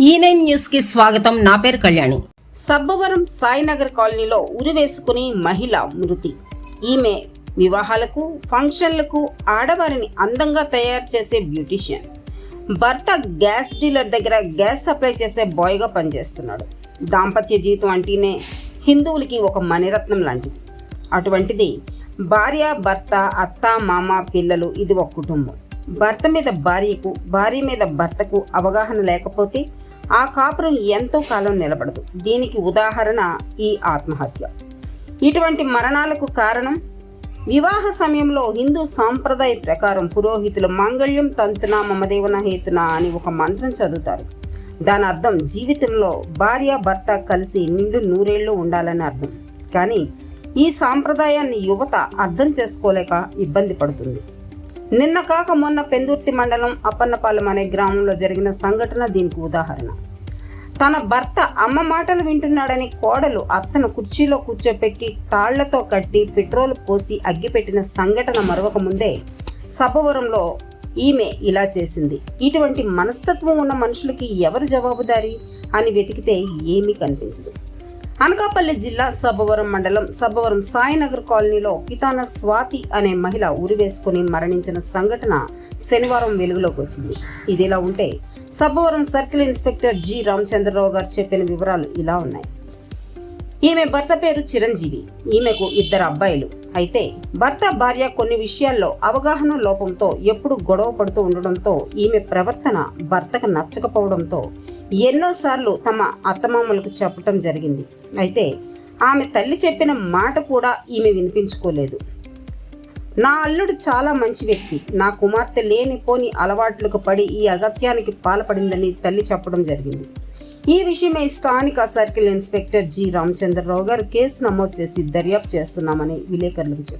E9 news కి స్వాగతం. నా పేరు కళ్యాణి. సబ్బవరం సాయినగర్ కాలనీలో ఉరివేసుకుని మహిళ మృతి. ఈమె వివాహాలకు, ఫంక్షన్లకు ఆడవారిని అందంగా తయారు చేసే బ్యూటీషియన్. భర్త గ్యాస్ డీలర్ దగ్గర గ్యాస్ సప్లై చేసే బాయ్గా పనిచేస్తున్నాడు. దాంపత్య జీవితం అంటేనే హిందువులకి ఒక మణిరత్నం లాంటిది. అటువంటిది భార్య, భర్త, అత్త, మామ, పిల్లలు, ఇది ఒక కుటుంబం. భర్త మీద భార్యకు, భార్య మీద భర్తకు అవగాహన లేకపోతే ఆ కాపురం ఎంతో కాలం నిలబడదు. దీనికి ఉదాహరణ ఈ ఆత్మహత్య. ఇటువంటి మరణాలకు కారణం వివాహ సమయంలో హిందూ సాంప్రదాయ ప్రకారం పురోహితులు మాంగళ్యం తంతున మమదేవన హేతున అని ఒక మంత్రం చదువుతారు. దాని అర్థం జీవితంలో భార్య, భర్త కలిసి నిండు నూరేళ్లు ఉండాలని అర్థం. కానీ ఈ సాంప్రదాయాన్ని యువత అర్థం చేసుకోలేక ఇబ్బంది పడుతుంది. నిన్న కాక మొన్న పెందుర్తి మండలం అప్పన్నపాలెం అనే గ్రామంలో జరిగిన సంఘటన దీనికి ఉదాహరణ. తన భర్త అమ్మ మాటలు వింటున్నాడని కోడలు అత్తను కుర్చీలో కూర్చోపెట్టి తాళ్లతో కట్టి పెట్రోల్ పోసి అగ్గిపెట్టిన సంఘటన మరొక ముందే సబ్బవరంలో ఈమె ఇలా చేసింది. ఇటువంటి మనస్తత్వం ఉన్న మనుషులకి ఎవరు జవాబుదారీ అని వెతికితే ఏమీ కనిపించదు. అనకాపల్లి జిల్లా సబ్బవరం మండలం సబ్బవరం సాయినగర్ కాలనీలో కితాన స్వాతి అనే మహిళ ఉరివేసుకుని మరణించిన సంఘటన శనివారం వెలుగులోకి వచ్చింది. ఇదిలా ఉంటే Sabbavaram circle inspector G Ramachandrarao గారు చెప్పిన వివరాలు ఇలా ఉన్నాయి. ఈమె భర్త పేరు చిరంజీవి. ఈమెకు 2 అబ్బాయిలు. అయితే భర్త, భార్య కొన్ని విషయాల్లో అవగాహన లోపంతో ఎప్పుడు గొడవ పడుతూ ఉండడంతో ఈమె ప్రవర్తన భర్తకు నచ్చకపోవడంతో ఎన్నోసార్లు తమ అత్తమామలకు చెప్పటం జరిగింది. అయితే ఆమె తల్లి చెప్పిన మాట కూడా ఈమె వినిపించుకోలేదు. నా అల్లుడు చాలా మంచి వ్యక్తి, నా కుమార్తె లేనిపోని అలవాట్లకు పడి ఈ అగత్యానికి పాల్పడిందని తల్లి చెప్పడం జరిగింది. ఈ విషయమై స్థానిక సర్కిల్ ఇన్స్పెక్టర్ జి రామచంద్రరావు గారు కేసు నమోదు చేసి దర్యాప్తు చేస్తున్నామని విలేకరులకు చెప్పారు.